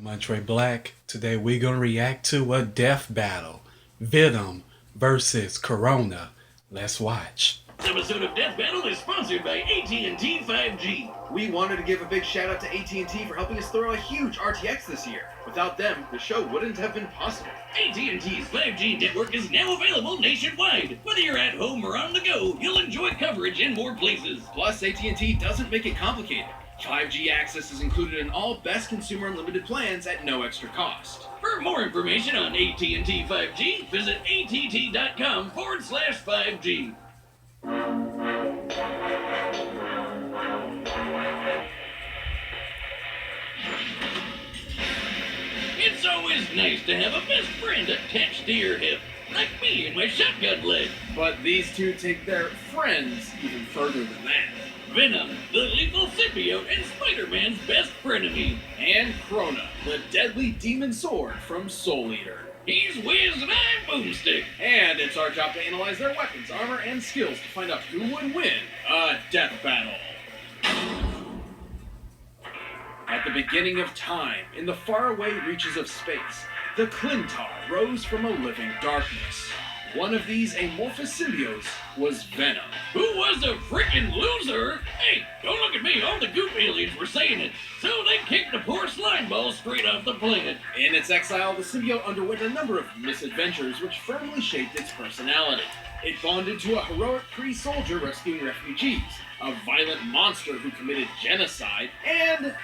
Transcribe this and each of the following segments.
Montre Black. Today we're gonna react to a death battle. Venom versus Corona. Let's watch. This episode of Death Battle is sponsored by AT&T 5G. We wanted to give a big shout out to AT&T for helping us throw a huge RTX this year. Without them, the show wouldn't have been possible. AT&T's 5G network is now available nationwide. Whether you're at home or on the go, you'll enjoy coverage in more places. Plus, AT&T doesn't make it complicated. 5G access is included in all best consumer unlimited plans at no extra cost. For more information on AT&T 5G, visit att.com/5G. It's always nice to have a best friend attached to your hip, like me and my shotgun leg. But these two take their friends even further than that. Venom, the lethal symbiote and Spider-Man's best frenemy. And Corona, the deadly demon sword from Soul Eater. He's Wiz and I'm Boomstick. And it's our job to analyze their weapons, armor, and skills to find out who would win a death battle. At the beginning of time, in the faraway reaches of space, the Clintar rose from a living darkness. One of these amorphous symbiotes was Venom. Who was a freaking loser? Hey, don't look at me, all the goop aliens were saying it. So they kicked the poor slime ball straight off the planet. In its exile, the symbiote underwent a number of misadventures which firmly shaped its personality. It bonded to a heroic Kree soldier rescuing refugees, a violent monster who committed genocide, and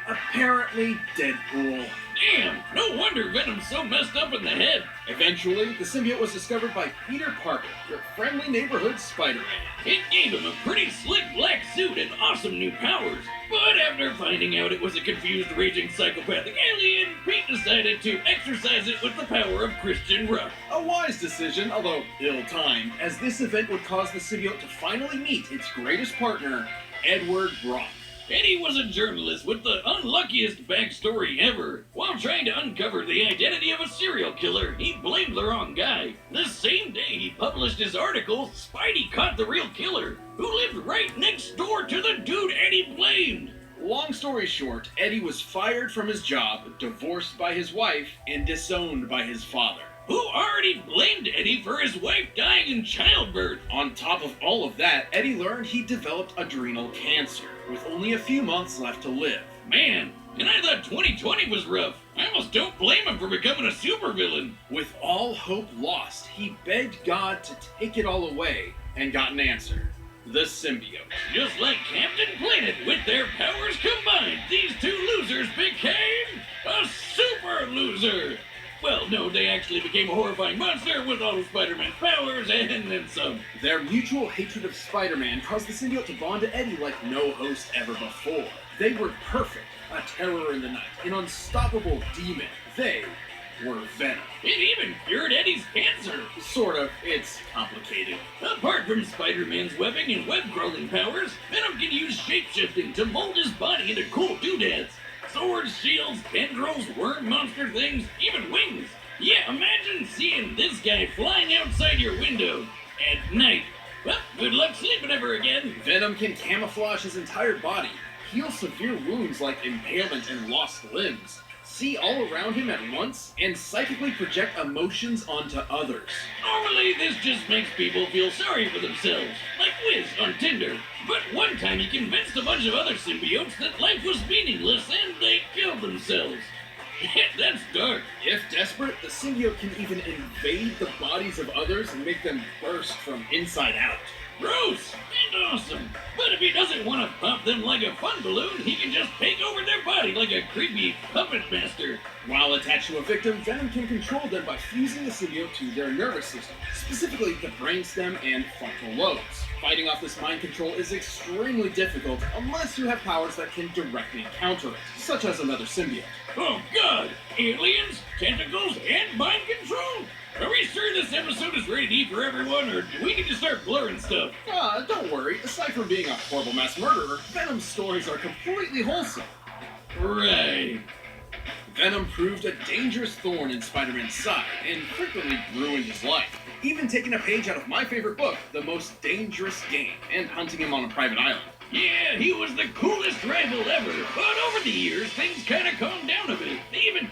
apparently Deadpool. Damn, no wonder Venom's so messed up in the head. Eventually, the symbiote was discovered by Peter Parker, your friendly neighborhood Spider-Man. It gave him a pretty slick black suit and awesome new powers. But after finding out it was a confused, raging psychopathic alien, Pete decided to exercise it with the power of Christian Ruff. A wise decision, although ill-timed, as this event would cause the symbiote to finally meet its greatest partner, Edward Brock. Eddie was a journalist with the unluckiest backstory ever. While trying to uncover the identity of a serial killer, he blamed the wrong guy. The same day he published his article, Spidey Caught the Real Killer, who lived right next door to the dude Eddie blamed. Long story short, Eddie was fired from his job, divorced by his wife, and disowned by his father, who already blamed Eddie for his wife dying in childbirth. On top of all of that, Eddie learned he developed adrenal cancer, with only a few months left to live. Man, and I thought 2020 was rough. I almost don't blame him for becoming a supervillain. With all hope lost, he begged God to take it all away, and got an answer. The symbiote. Just like Captain Planet, with their powers combined, these two losers became a super loser. Well, no, they actually became a horrifying monster with all of Spider-Man's powers and then some. Their mutual hatred of Spider-Man caused the symbiote to bond to Eddie like no host ever before. They were perfect, a terror in the night, an unstoppable demon. They were Venom. It even cured Eddie's cancer. Sort of, it's complicated. Apart from Spider-Man's webbing and web-crawling powers, Venom can use shape-shifting to mold his body into cool doodads. Swords, shields, tendrils, worm monster things, even wings. Yeah, imagine seeing this guy flying outside your window at night. Well, good luck sleeping ever again. Venom can camouflage his entire body, heal severe wounds like impalement and lost limbs, see all around him at once, and psychically project emotions onto others. Normally, this just makes people feel sorry for themselves, like Wiz on Tinder. But one time he convinced a bunch of other symbiotes that life was meaningless and they killed themselves. That's dark. If desperate, the symbiote can even invade the bodies of others and make them burst from inside out. Gross and awesome. But if he doesn't want to pop them like a fun balloon, he can just take over their body like a creepy puppet master. While attached to a victim, Venom can control them by fusing the symbiote to their nervous system, specifically the brainstem and frontal lobes. Fighting off this mind control is extremely difficult unless you have powers that can directly counter it, such as another symbiote. Oh god! Aliens, tentacles, and mind control? Are we sure this episode is rated E for everyone, or do we need to start blurring stuff? Don't worry. Aside from being a horrible mass murderer, Venom's stories are completely wholesome. Right. Venom proved a dangerous thorn in Spider-Man's side and frequently ruined his life, even taking a page out of my favorite book, The Most Dangerous Game, and hunting him on a private island. Yeah, he was the coolest rival ever, but over the years, things kinda calmed down a bit. They even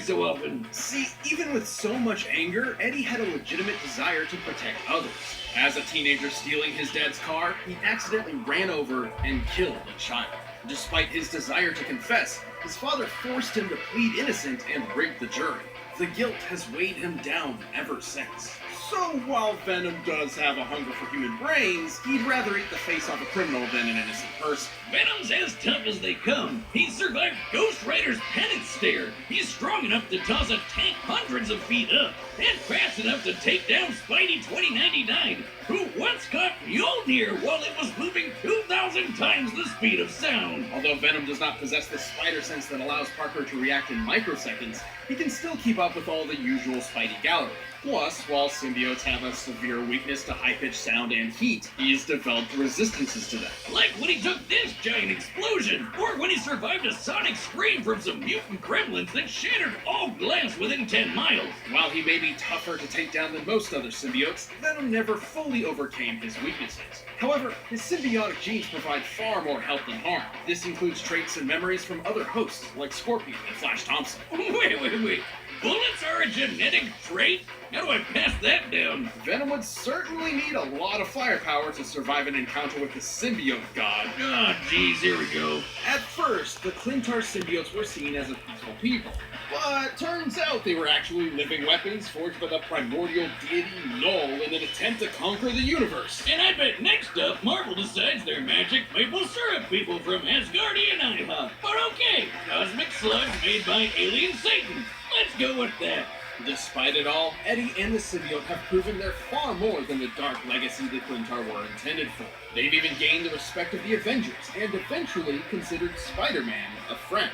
so often. See, even with so much anger, Eddie had a legitimate desire to protect others. As a teenager stealing his dad's car, he accidentally ran over and killed a child. Despite his desire to confess, his father forced him to plead innocent and rigged the jury. The guilt has weighed him down ever since. So while Venom does have a hunger for human brains, he'd rather eat the face off a criminal than an innocent person. Venom's as tough as they come. He survived Ghost Rider's penance stare. He's strong enough to toss a tank hundreds of feet up, and fast enough to take down Spidey 2099, who once caught Mjolnir while it was moving 2,000 times the speed of sound. Although Venom does not possess the spider sense that allows Parker to react in microseconds, he can still keep up with all the usual Spidey gallery. Plus, while symbiotes have a severe weakness to high-pitched sound and heat, he's developed resistances to them. Like when he took this giant explosion, or when he survived a sonic scream from some mutant gremlins that shattered all glass within 10 miles. While he may be tougher to take down than most other symbiotes, Venom never fully overcame his weaknesses. However, his symbiotic genes provide far more help than harm. This includes traits and memories from other hosts, like Scorpion and Flash Thompson. Wait. Bullets are a genetic trait? How do I pass that down? Venom would certainly need a lot of firepower to survive an encounter with the symbiote god. Ah, geez, here we go. At first, the Clintar symbiotes were seen as a peaceful people. But turns out they were actually living weapons forged by the primordial deity Null in an attempt to conquer the universe. And I bet next up, Marvel decides they're magic maple syrup people from Asgardian IHOP. But okay, cosmic slugs made by alien Satan. Let's go with that. Despite it all, Eddie and the symbiote have proven they're far more than the dark legacy the Clintar were intended for. They've even gained the respect of the Avengers, and eventually considered Spider-Man a friend.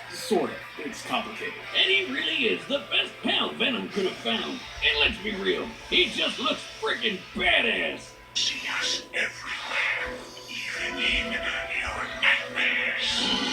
Sort of. It's complicated. Eddie really is the best pal Venom could have found. And let's be real, he just looks freaking badass. See us everywhere, even in your nightmares.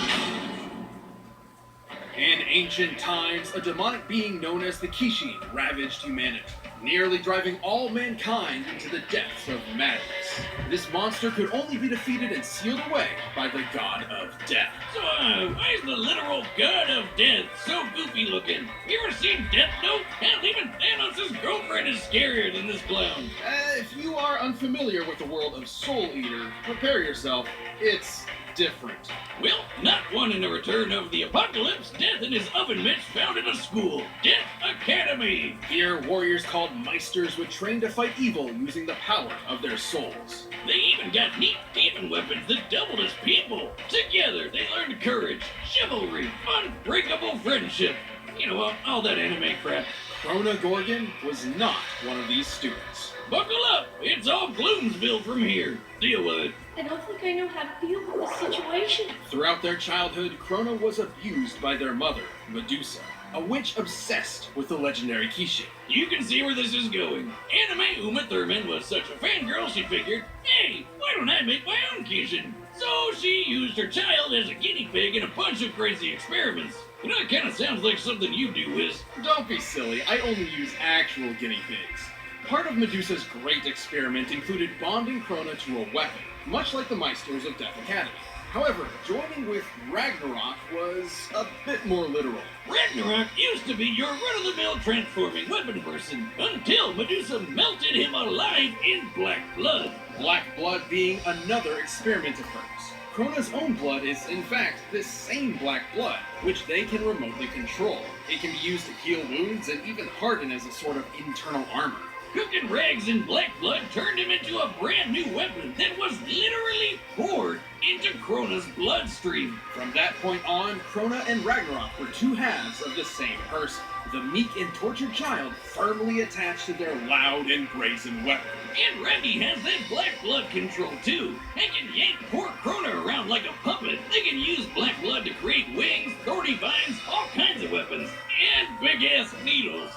In ancient times, a demonic being known as the Kishin ravaged humanity, nearly driving all mankind into the depths of madness. This monster could only be defeated and sealed away by the god of death. So, why is the literal god of death so goofy looking? You ever seen Death Note? Hell, even Thanos' girlfriend is scarier than this clown. If you are unfamiliar with the world of Soul Eater, prepare yourself. It's different. Well, not one in the return of the apocalypse, Death and his oven mitts founded a school, Death Academy. Here, warriors called Meisters would train to fight evil using the power of their souls. They even got neat demon weapons that doubled as people. Together, they learned courage, chivalry, unbreakable friendship. You know, all that anime crap. Krona Gorgon was not one of these students. Buckle up, it's all Gloomsville from here. Deal with it. I don't think I know how to deal with this situation. Throughout their childhood, Krona was abused by their mother, Medusa, a witch obsessed with the legendary Kishin. You can see where this is going. Anime Uma Thurman was such a fangirl she figured, hey, why don't I make my own Kishin? So she used her child as a guinea pig in a bunch of crazy experiments. You know, it kind of sounds like something you do, Wiz. Don't be silly, I only use actual guinea pigs. Part of Medusa's great experiment included bonding Krona to a weapon, much like the Meisters of Death Academy. However, joining with Ragnarok was a bit more literal. Ragnarok used to be your run-of-the-mill transforming weapon person, until Medusa melted him alive in black blood. Black blood being another experiment of hers. Krona's own blood is, in fact, this same black blood, which they can remotely control. It can be used to heal wounds and even harden as a sort of internal armor. Cooking rags in black blood turned him into a brand new weapon that was literally poured into Krona's bloodstream. From that point on, Krona and Ragnarok were two halves of the same person, the meek and tortured child firmly attached to their loud and brazen weapon. And Raggy has that black blood control too. They can yank poor Krona around like a puppet. They can use black blood to create wings, thorny vines, all kinds of weapons, and big-ass needles.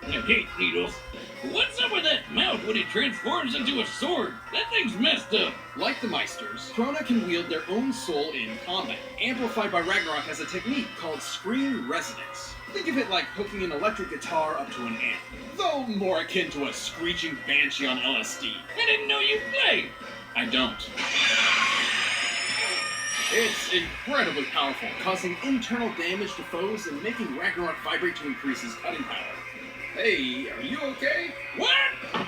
I hate needles. What's up with that mouth when it transforms into a sword? That thing's messed up. Like the Meisters, Krona can wield their own soul in combat. Amplified by Ragnarok has a technique called scream resonance. Think of it like hooking an electric guitar up to an amp, though more akin to a screeching banshee on LSD. I didn't know you played. I don't. It's incredibly powerful, causing internal damage to foes and making Ragnarok vibrate to increase his cutting power. Hey, are you okay? What?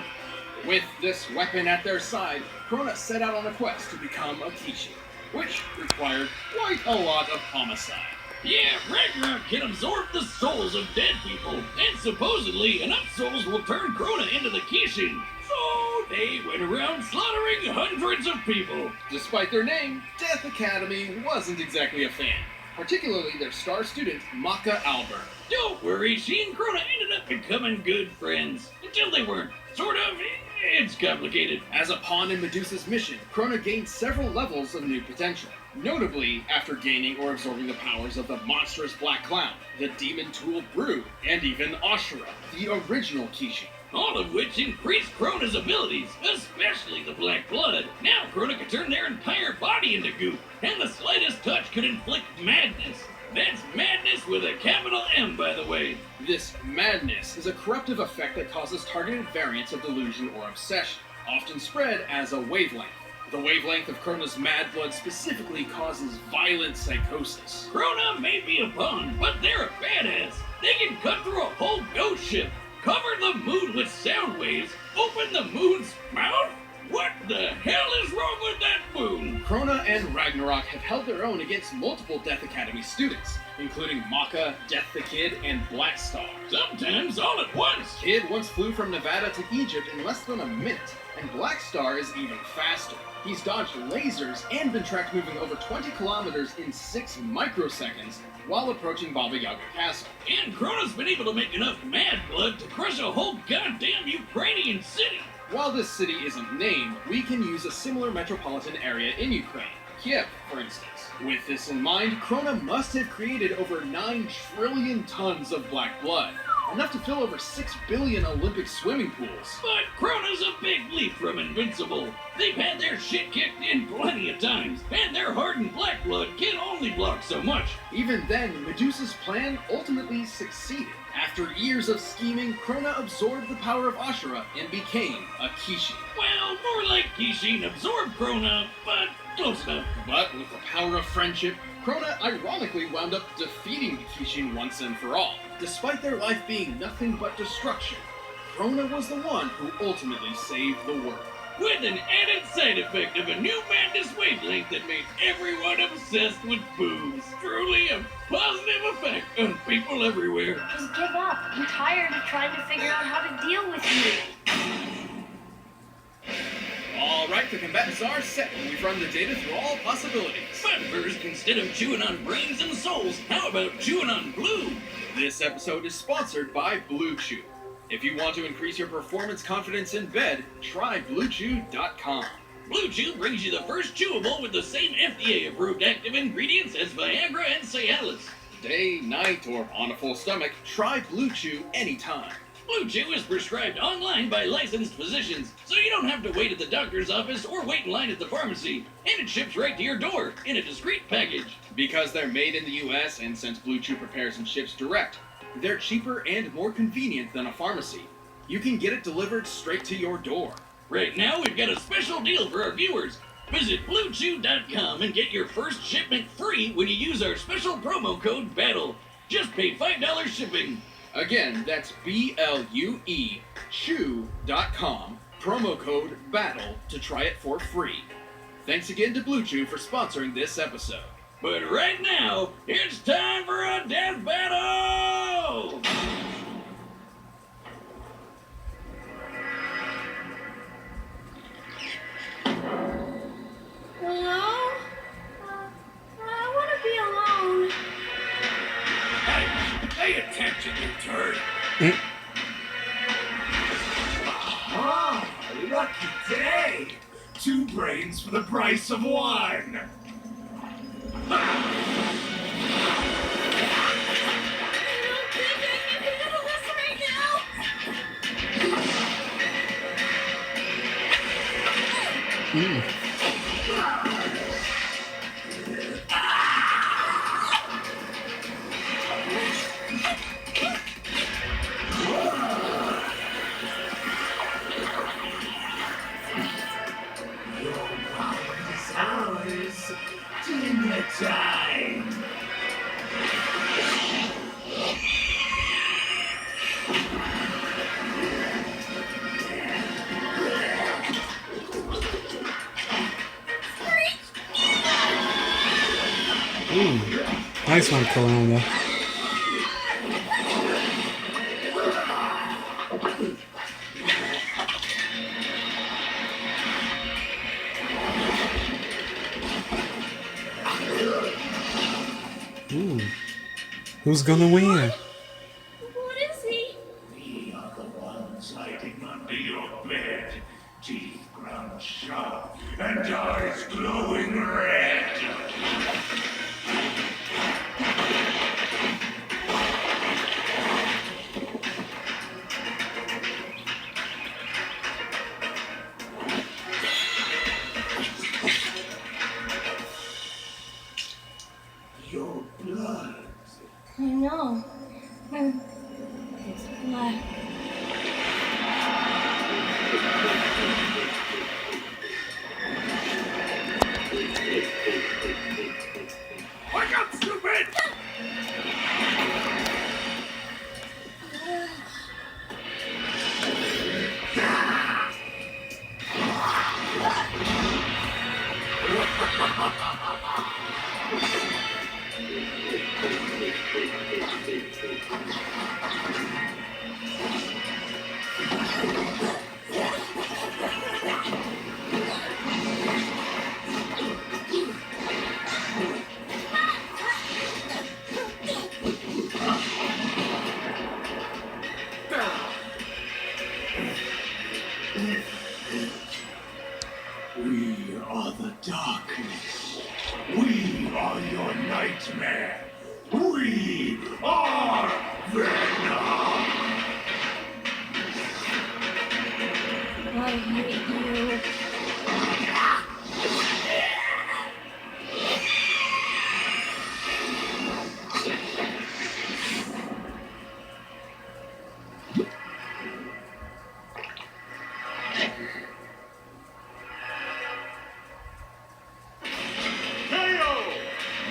With this weapon at their side, Krona set out on a quest to become a Kishi, which required quite a lot of homicide. Yeah, Ragnarok can absorb the souls of dead people, and supposedly enough souls will turn Krona into the Kishin. So they went around slaughtering hundreds of people. Despite their name, Death Academy wasn't exactly a fan, particularly their star student, Maka Albert. Don't worry, she and Krona ended up becoming good friends. Until they weren't. Sort of. It's complicated. As a pawn in Medusa's mission, Krona gained several levels of new potential. Notably, after gaining or absorbing the powers of the monstrous Black Clown, the Demon Tool Brood, and even Ashura, the original Kishi. All of which increased Krona's abilities, especially the Black Blood. Now Krona could turn their entire body into goop, and the slightest touch could inflict madness. That's madness with a capital M, by the way. This madness is a corruptive effect that causes targeted variants of delusion or obsession, often spread as a wavelength. The wavelength of Krona's mad blood specifically causes violent psychosis. Krona may be a pawn, but they're a badass. They can cut through a whole ghost ship, cover the moon with sound waves, open the moon's mouth? What the hell is wrong with that moon? Krona and Ragnarok have held their own against multiple Death Academy students, including Maka, Death the Kid, and Black Star. Sometimes all at once. Kid once flew from Nevada to Egypt in less than a minute, and Black Star is even faster. He's dodged lasers and been tracked moving over 20 kilometers in 6 microseconds while approaching Baba Yaga Castle. And Krona's been able to make enough mad blood to crush a whole goddamn Ukrainian city. While this city isn't named, we can use a similar metropolitan area in Ukraine, Kiev, for instance. With this in mind, Krona must have created over 9 trillion tons of black blood, enough to fill over 6 billion Olympic swimming pools. But Krona's a big leap from invincible. They've had their shit kicked in plenty of times, and their hardened black blood can only block so much. Even then, Medusa's plan ultimately succeeded. After years of scheming, Krona absorbed the power of Ashura and became a Kishi. Well, more like Kishin absorbed Krona, but close enough. But with the power of friendship, Krona ironically wound up defeating the Kishin once and for all. Despite their life being nothing but destruction, Krona was the one who ultimately saved the world. With an added side effect of a new madness wavelength that made everyone obsessed with boobs. Truly a positive effect on people everywhere. Just give up. I'm tired of trying to figure out how to deal with you. Alright, the combatants are set, and we've run the data through all possibilities. But first, instead of chewing on brains and souls, how about chewing on glue? This episode is sponsored by Blue Chew. If you want to increase your performance confidence in bed, try BlueChew.com. Blue Chew brings you the first chewable with the same FDA-approved active ingredients as Viagra and Cialis. Day, night, or on a full stomach, try Blue Chew anytime. Blue Chew is prescribed online by licensed physicians, so you don't have to wait at the doctor's office or wait in line at the pharmacy, and it ships right to your door in a discreet package. Because they're made in the US, and since Blue Chew prepares and ships direct, they're cheaper and more convenient than a pharmacy. You can get it delivered straight to your door. Right now, we've got a special deal for our viewers. Visit BlueChew.com and get your first shipment free when you use our special promo code BATTLE. Just pay $5 shipping. Again, that's BLUE Chew.com, promo code BATTLE to try it for free. Thanks again to Blue Chew for sponsoring this episode. But right now, it's time for a death battle! Hello? I want to be alone. Hey, pay attention, you turd. Ah, lucky day. 2 brains for the price of 1. I don't think I can handle this right now. Your power is ours. Nice one, Corona. Ooh. Who's gonna win? What is he? We are the ones hiding under your bed. Teeth ground sharp and eyes glowing red. Your blood. I know. It's black. Wake up, stupid! We are the darkness. We are your nightmare. We are Venom. I hate you.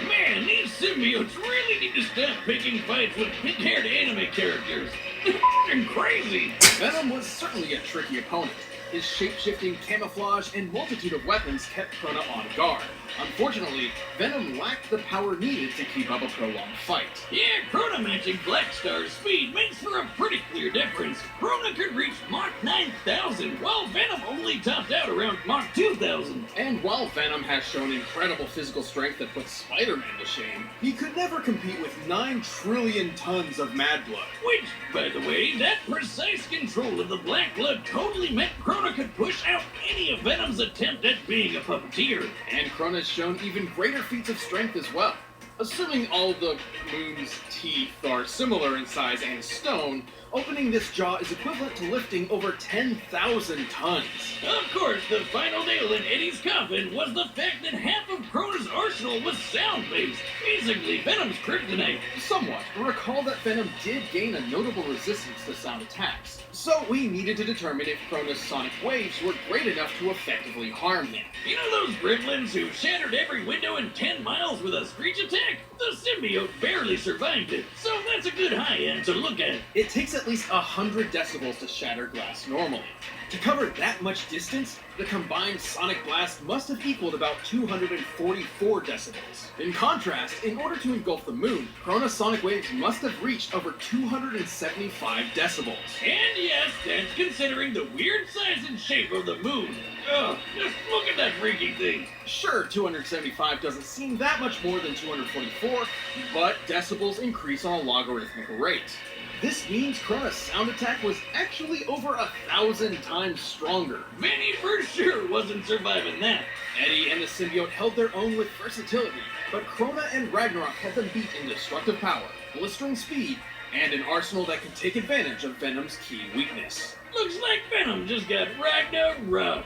Man, these symbiotes really need to stop picking fights with pink-haired anime characters. They're crazy. Venom was certainly a tricky opponent. His shape-shifting camouflage and multitude of weapons kept Krona on guard. Unfortunately, Venom lacked the power needed to keep up a prolonged fight. Yeah, Krona matching Black Star's speed makes for a pretty clear difference. Krona could reach Mach 9000, while Venom only topped out around Mach 2000. And while Venom has shown incredible physical strength that puts Spider-Man to shame, he could never compete with 9 trillion tons of mad blood. Which, by the way, that precise control of the black blood totally meant Krona could push out any of Venom's attempt at being a puppeteer. And Krona's shown even greater feats of strength as well. Assuming all the Moon's teeth are similar in size and stone, opening this jaw is equivalent to lifting over 10,000 tons. Of course, the final nail in Eddie's coffin was the fact that half of Krona's arsenal was sound-based, basically Venom's kryptonite. Somewhat. Recall that Venom did gain a notable resistance to sound attacks, so we needed to determine if Krona's sonic waves were great enough to effectively harm him. You know those gremlins who shattered every window in 10 miles with a screech attack? The symbiote barely survived it, so that's a good high end to look at. It takes at least 100 decibels to shatter glass normally. To cover that much distance, the combined sonic blast must have equaled about 244 decibels. In contrast, in order to engulf the moon, Krona's sonic waves must have reached over 275 decibels. And yes, that's considering the weird size and shape of the moon. Ugh, just look at that freaky thing. Sure, 275 doesn't seem that much more than 244, but decibels increase on a logarithmic rate. This means Krona's sound attack was actually over 1,000 times stronger. Manny for sure wasn't surviving that. Eddie and the symbiote held their own with versatility, but Krona and Ragnarok had them beat in destructive power, blistering speed, and an arsenal that could take advantage of Venom's key weakness. Looks like Venom just got Ragnaroked.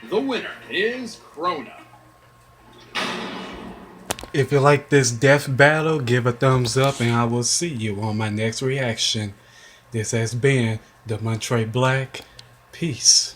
The winner is Krona. If you like this death battle, give a thumbs up and I will see you on my next reaction. This has been the Montre Black. Peace.